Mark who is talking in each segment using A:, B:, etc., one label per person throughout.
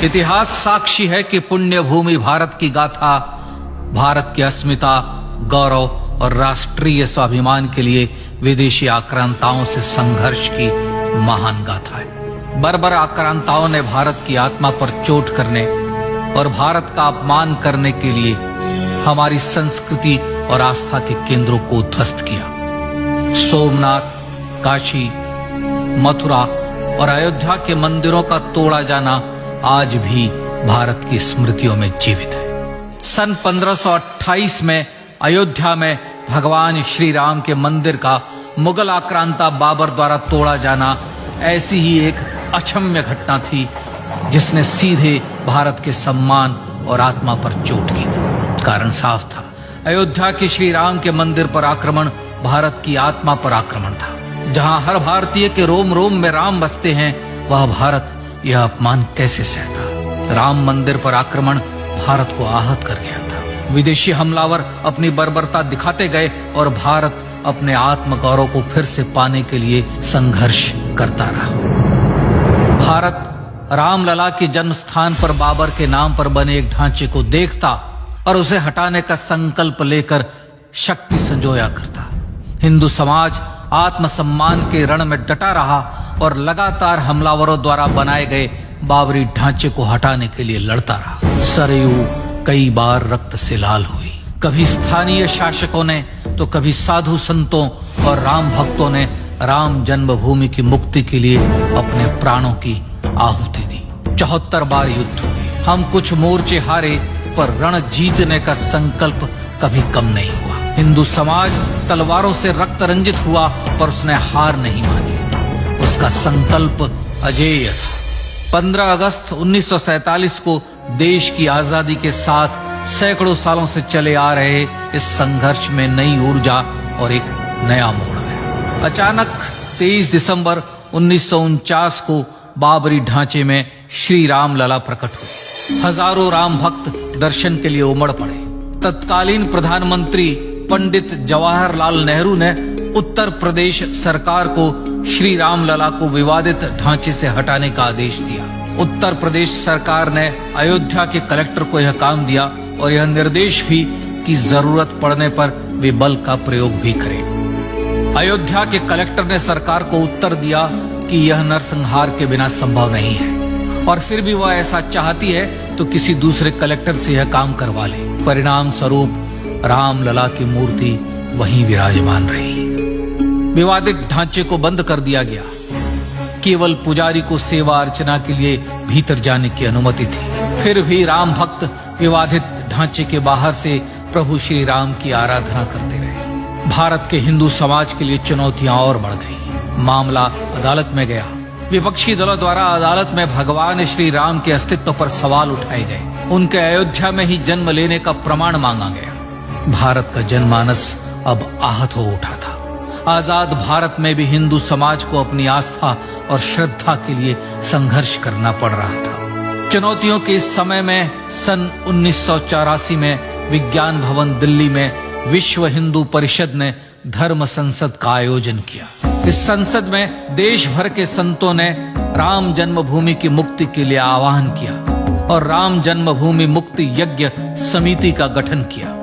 A: इतिहास साक्षी है कि पुण्य भूमि भारत की गाथा भारत की अस्मिता, गौरव और राष्ट्रीय स्वाभिमान के लिए विदेशी आक्रांताओं से संघर्ष की महान गाथा है। बर्बर आक्रांताओं ने भारत की आत्मा पर चोट करने और भारत का अपमान करने के लिए हमारी संस्कृति और आस्था के केंद्रों को ध्वस्त किया। सोमनाथ, काशी, मथुरा और अयोध्या के मंदिरों का तोड़ा जाना आज भी भारत की स्मृतियों में जीवित है। सन 1528 में अयोध्या में भगवान श्री राम के मंदिर का मुगल आक्रांता बाबर द्वारा तोड़ा जाना ऐसी ही एक अक्षम्य घटना थी जिसने सीधे भारत के सम्मान और आत्मा पर चोट की थी। कारण साफ था, अयोध्या के श्री राम के मंदिर पर आक्रमण भारत की आत्मा पर आक्रमण था। जहां हर भारतीय के रोम रोम में राम बसते हैं, वह भारत यह अपमान कैसे सहता। राम मंदिर पर आक्रमण भारत को आहत कर गया था। विदेशी हमलावर अपनी बर्बरता दिखाते गए और भारत अपने आत्मगौरव को फिर से पाने के लिए संघर्ष करता रहा। भारत रामलला के जन्म स्थान पर बाबर के नाम पर बने एक ढांचे को देखता और उसे हटाने का संकल्प लेकर शक्ति संजोया करता। हिंदू समाज आत्मसम्मान के रण में डटा रहा और लगातार हमलावरों द्वारा बनाए गए बाबरी ढांचे को हटाने के लिए लड़ता रहा। सरयू कई बार रक्त से लाल हुई। कभी स्थानीय शासकों ने तो कभी साधु संतों और राम भक्तों ने राम जन्मभूमि की मुक्ति के लिए अपने प्राणों की आहुति दी। 74 बार युद्ध हुए। हम कुछ मोर्चे हारे, पर रण जीतने का संकल्प कभी कम नहीं हुआ। हिंदू समाज तलवारों से रक्त रंजित हुआ, पर उसने हार नहीं मानी। उसका संकल्प अजेय था। 15 अगस्त 1947 को देश की आजादी के साथ सैकड़ों सालों से चले आ रहे इस संघर्ष में नई ऊर्जा और एक नया मोड़ आया। अचानक 23 दिसंबर 1949 को बाबरी ढांचे में श्री राम लला प्रकट हुए। हजारों राम भक्त दर्शन के लिए उमड़ पड़े। तत्कालीन प्रधानमंत्री पंडित जवाहरलाल नेहरू ने उत्तर प्रदेश सरकार को श्री राम लला को विवादित ढांचे से हटाने का आदेश दिया। उत्तर प्रदेश सरकार ने अयोध्या के कलेक्टर को यह काम दिया और यह निर्देश भी कि जरूरत पड़ने पर वे बल का प्रयोग भी करें। अयोध्या के कलेक्टर ने सरकार को उत्तर दिया कि यह नरसंहार के बिना संभव नहीं है, और फिर भी वह ऐसा चाहती है तो किसी दूसरे कलेक्टर से यह काम करवा ले। परिणाम स्वरूप रामलला की मूर्ति वहीं विराजमान रही। विवादित ढांचे को बंद कर दिया गया। केवल पुजारी को सेवा अर्चना के लिए भीतर जाने की अनुमति थी। फिर भी राम भक्त विवादित ढांचे के बाहर से प्रभु श्री राम की आराधना करते रहे। भारत के हिंदू समाज के लिए चुनौतियां और बढ़ गई। मामला अदालत में गया। विपक्षी दलों द्वारा अदालत में भगवान श्री राम के अस्तित्व पर सवाल उठाए गए। उनके अयोध्या में ही जन्म लेने का प्रमाण मांगा गया। भारत का जनमानस अब आहत हो उठा था। आजाद भारत में भी हिंदू समाज को अपनी आस्था और श्रद्धा के लिए संघर्ष करना पड़ रहा था। चुनौतियों के इस समय में सन 1984 में विज्ञान भवन दिल्ली में विश्व हिंदू परिषद ने धर्म संसद का आयोजन किया। इस संसद में देश भर के संतों ने राम जन्मभूमि की मुक्ति के लिए आह्वान किया और राम जन्मभूमि मुक्ति यज्ञ समिति का गठन किया।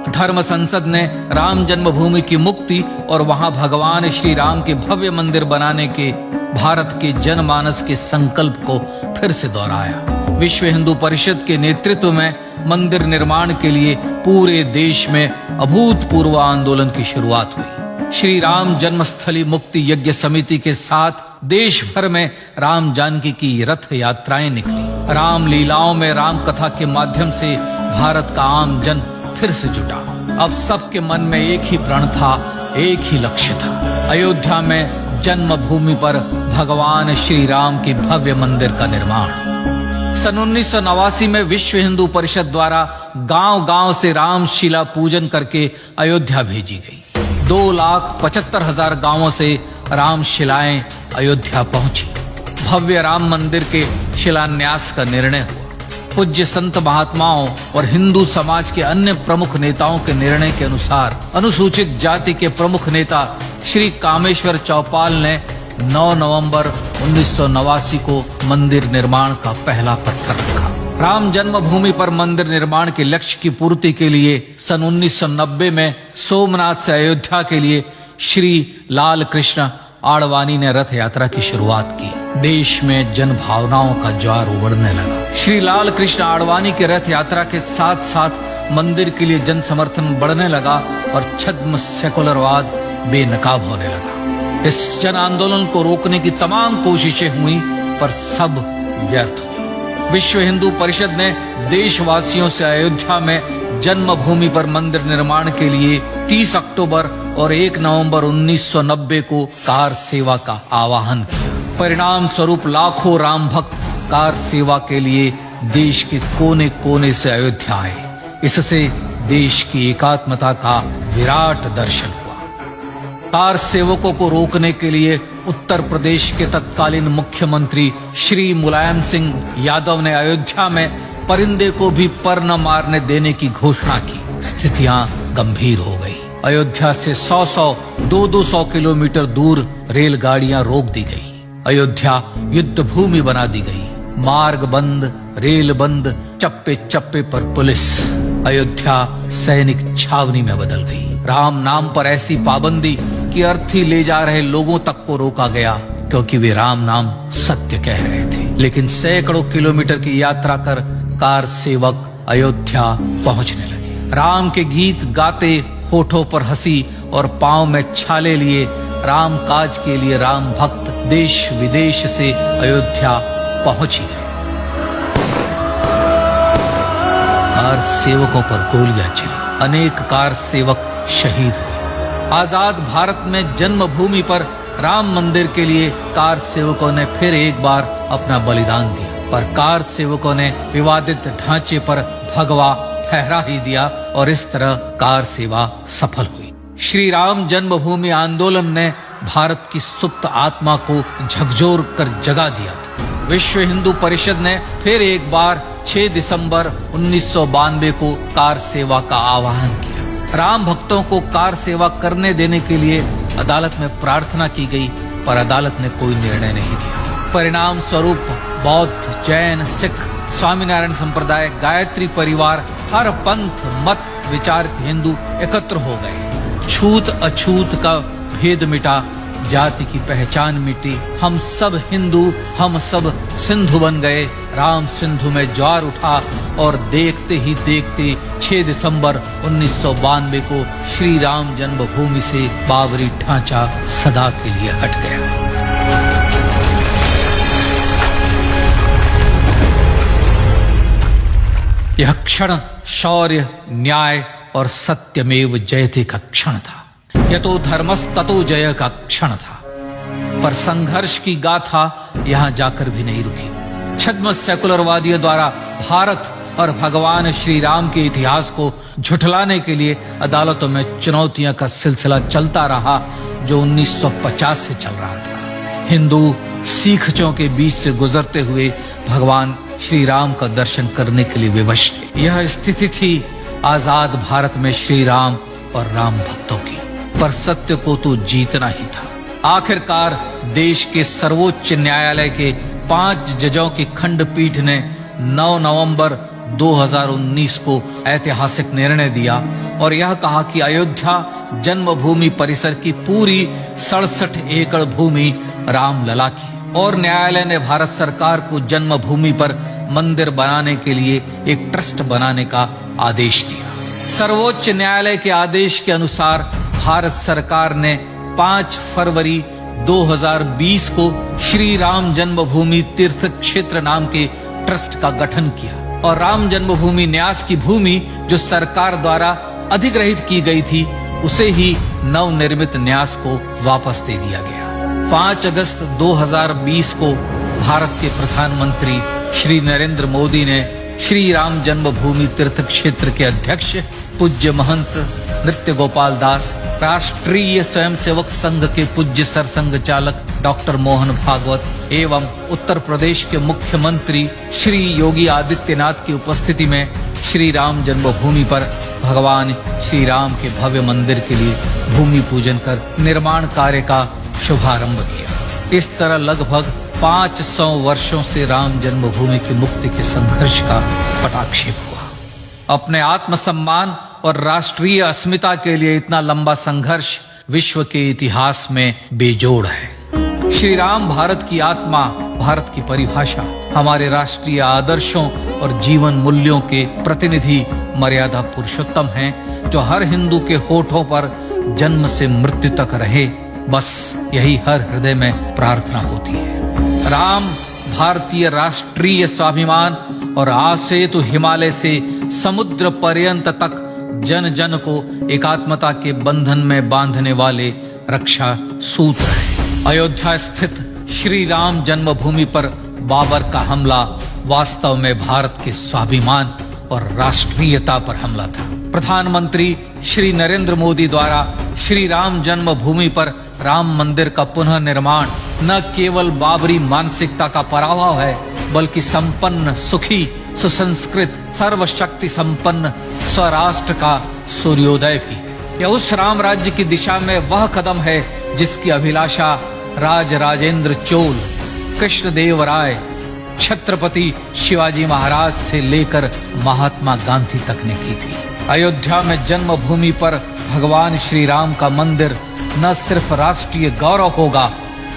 A: धर्म संसद ने राम जन्मभूमि की मुक्ति और वहां भगवान श्री राम के भव्य मंदिर बनाने के भारत के जनमानस के संकल्प को फिर से दोहराया। विश्व हिंदू परिषद के नेतृत्व में मंदिर निर्माण के लिए पूरे देश में अभूतपूर्व आंदोलन की शुरुआत हुई। श्री राम जन्मस्थली मुक्ति यज्ञ समिति के साथ देश भर में राम जानकी की रथ यात्राएं निकली। राम लीलाओं में राम कथा के माध्यम से भारत का आम जन फिर से जुटा। अब सबके मन में एक ही प्रण था, एक ही लक्ष्य था। अयोध्या में जन्मभूमि पर भगवान श्री राम के भव्य मंदिर का निर्माण। सन 1989 में विश्व हिंदू परिषद द्वारा गांव-गांव से रामशिला पूजन करके अयोध्या भेजी गई। 2,75,000 गांवों से रामशिलाएं अयोध्या पहुंची। भव्य राम मंदिर के शिलान्यास का निर्णय हुआ। पूज्य संत महात्माओं और हिंदू समाज के अन्य प्रमुख नेताओं के निर्णय के अनुसार अनुसूचित जाति के प्रमुख नेता श्री कामेश्वर चौपाल ने 9 नवंबर 1989 को मंदिर निर्माण का पहला पत्थर रखा। राम जन्मभूमि पर मंदिर निर्माण के लक्ष्य की पूर्ति के लिए सन 1990 में सोमनाथ से अयोध्या के लिए श्री लाल कृष्ण आडवाणी ने रथ यात्रा की शुरुआत की। देश में जन भावनाओं का ज्वार उमड़ने लगा। श्री लाल कृष्ण आडवाणी के रथ यात्रा के साथ साथ मंदिर के लिए जन समर्थन बढ़ने लगा और छद्म सेकुलरवाद बेनकाब होने लगा। इस जन आंदोलन को रोकने की तमाम कोशिशें हुई पर सब व्यर्थ हुई। विश्व हिंदू परिषद ने देशवासियों से अयोध्या में जन्मभूमि पर मंदिर निर्माण के लिए 30 अक्टूबर और 1 नवंबर 1990 को कार सेवा का आह्वान किया। परिणाम स्वरूप लाखों राम भक्त कार सेवा के लिए देश के कोने कोने से अयोध्या आए। इससे देश की एकात्मता का विराट दर्शन हुआ। कार सेवकों को रोकने के लिए उत्तर प्रदेश के तत्कालीन मुख्यमंत्री श्री मुलायम सिंह यादव ने अयोध्या में परिंदे को भी पर न मारने देने की घोषणा की। स्थितियां गंभीर हो गई। अयोध्या से 100 200 किलोमीटर दूर रेलगाड़ियां रोक दी गई। अयोध्या युद्ध भूमि बना दी गई। मार्ग बंद, रेल बंद, चप्पे चप्पे पर पुलिस। अयोध्या सैनिक छावनी में बदल गई। राम नाम पर ऐसी पाबंदी कि अर्थी ले जा रहे लोगों तक को रोका गया, क्योंकि वे राम नाम सत्य कह रहे थे। लेकिन सैकड़ों किलोमीटर की यात्रा कर कार सेवक अयोध्या पहुंचने लगे। राम के गीत गाते, होठों पर हंसी और पांव में छाले लिए राम काज के लिए राम भक्त देश विदेश से अयोध्या पहुंच ही गए। कार सेवकों पर गोलियां चली। अनेक कार सेवक शहीद हुए। आजाद भारत में जन्मभूमि पर राम मंदिर के लिए कार सेवकों ने फिर एक बार अपना बलिदान दिया, पर कार सेवकों ने विवादित ढांचे पर भगवा फहरा ही दिया और इस तरह कार सेवा सफल हुई। श्री राम जन्मभूमि आंदोलन ने भारत की सुप्त आत्मा को झकझोर कर जगा दिया था। विश्व हिंदू परिषद ने फिर एक बार 6 दिसंबर 1992 को कार सेवा का आह्वान किया। राम भक्तों को कार सेवा करने देने के लिए अदालत में प्रार्थना की गई, पर अदालत ने कोई निर्णय नहीं दिया। परिणाम स्वरूप बौद्ध, जैन, सिख, स्वामीनारायण संप्रदाय, गायत्री परिवार, हर पंथ मत विचार के हिंदू एकत्र हो गए। छूत अछूत का भेद मिटा, जाति की पहचान मिटी। हम सब हिंदू, हम सब सिंधु बन गए। राम सिंधु में ज्वार उठा और देखते ही देखते 6 दिसंबर 1992 को श्री राम जन्मभूमि से बाबरी ढांचा सदा के लिए हट गया। यह क्षण शौर्य, न्याय और सत्यमेव जयते का क्षण था। यतो धर्मस्ततो जय का क्षण था। पर संघर्ष की गाथा यहां जाकर भी नहीं रुकी। छद्म सेकुलरवादियों द्वारा भारत और भगवान श्री राम के इतिहास को झुठलाने के लिए अदालतों में चुनौतियों का सिलसिला चलता रहा, जो 1950 से चल रहा था। हिंदू सिखों के बीच से गुजरते हुए भगवान श्री राम का दर्शन करने के लिए विवश थे। यह स्थिति थी आजाद भारत में श्री राम और राम भक्तों की। पर सत्य को तो जीतना ही था। आखिरकार देश के सर्वोच्च न्यायालय के 5 जजों की खंडपीठ ने 9 नवंबर 2019 को ऐतिहासिक निर्णय दिया और यह कहा कि अयोध्या जन्मभूमि परिसर की पूरी 67 एकड़ भूमि रामलला की। और न्यायालय ने भारत सरकार को जन्मभूमि पर मंदिर बनाने के लिए एक ट्रस्ट बनाने का आदेश दिया। सर्वोच्च न्यायालय के आदेश के अनुसार भारत सरकार ने 5 फरवरी 2020 को श्री राम जन्मभूमि तीर्थ क्षेत्र नाम के ट्रस्ट का गठन किया और राम जन्मभूमि न्यास की भूमि जो सरकार द्वारा अधिग्रहित की गई थी, उसे ही नवनिर्मित न्यास को वापस दे दिया गया। 5 अगस्त 2020 को भारत के प्रधानमंत्री श्री नरेंद्र मोदी ने श्री राम जन्मभूमि तीर्थ क्षेत्र के अध्यक्ष पूज्य महंत नृत्य गोपाल दास, राष्ट्रीय स्वयंसेवक संघ के पूज्य सरसंघ चालक डॉक्टर मोहन भागवत एवं उत्तर प्रदेश के मुख्यमंत्री श्री योगी आदित्यनाथ की उपस्थिति में श्री राम जन्मभूमि पर भगवान श्री राम के भव्य मंदिर के लिए भूमि पूजन कर निर्माण कार्य का शुभारंभ किया। इस तरह लगभग 500 वर्षों से राम जन्मभूमि की मुक्ति के संघर्ष का पटाक्षेप हुआ। अपने आत्मसम्मान और राष्ट्रीय अस्मिता के लिए इतना लंबा संघर्ष विश्व के इतिहास में बेजोड़ है। श्री राम भारत की आत्मा, भारत की परिभाषा, हमारे राष्ट्रीय आदर्शों और जीवन मूल्यों के प्रतिनिधि मर्यादा पुरुषोत्तम हैं, जो हर हिंदू के होठों पर जन्म से मृत्यु तक रहे। बस यही हर हृदय में प्रार्थना होती है। राम भारतीय राष्ट्रीय स्वाभिमान और आसेतु हिमालय से समुद्र पर्यंत तक जन जन को एकात्मता के बंधन में बांधने वाले रक्षा सूत्र है। अयोध्या स्थित श्री राम जन्मभूमि पर बाबर का हमला वास्तव में भारत के स्वाभिमान और राष्ट्रीयता पर हमला था। प्रधानमंत्री श्री नरेंद्र मोदी द्वारा श्री राम जन्मभूमि पर राम मंदिर का पुनः निर्माण न केवल बाबरी मानसिकता का पराभव है, बल्कि संपन्न, सुखी, सुसंस्कृत, सर्वशक्ति संपन्न स्वराष्ट्र का सूर्योदय भी है। यह उस राम राज्य की दिशा में वह कदम है जिसकी अभिलाषा राज राजेंद्र चोल, कृष्णदेव राय, छत्रपति शिवाजी महाराज से लेकर महात्मा गांधी तक ने की थी। अयोध्या में जन्मभूमि पर भगवान श्री राम का मंदिर न सिर्फ राष्ट्रीय गौरव होगा,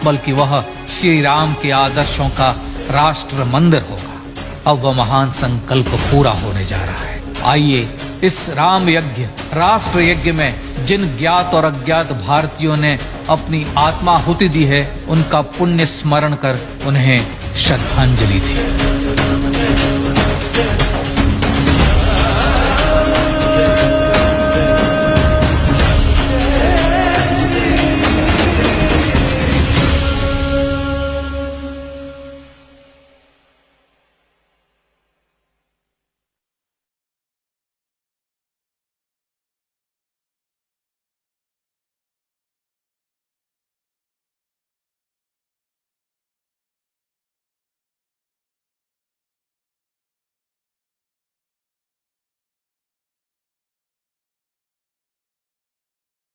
A: बल्कि वह श्री राम के आदर्शों का राष्ट्र मंदिर होगा। अब वह महान संकल्प पूरा होने जा रहा है। आइए इस राम यज्ञ, राष्ट्र यज्ञ में जिन ज्ञात और अज्ञात भारतीयों ने अपनी आत्माहुति दी है, उनका पुण्य स्मरण कर उन्हें श्रद्धांजलि दी।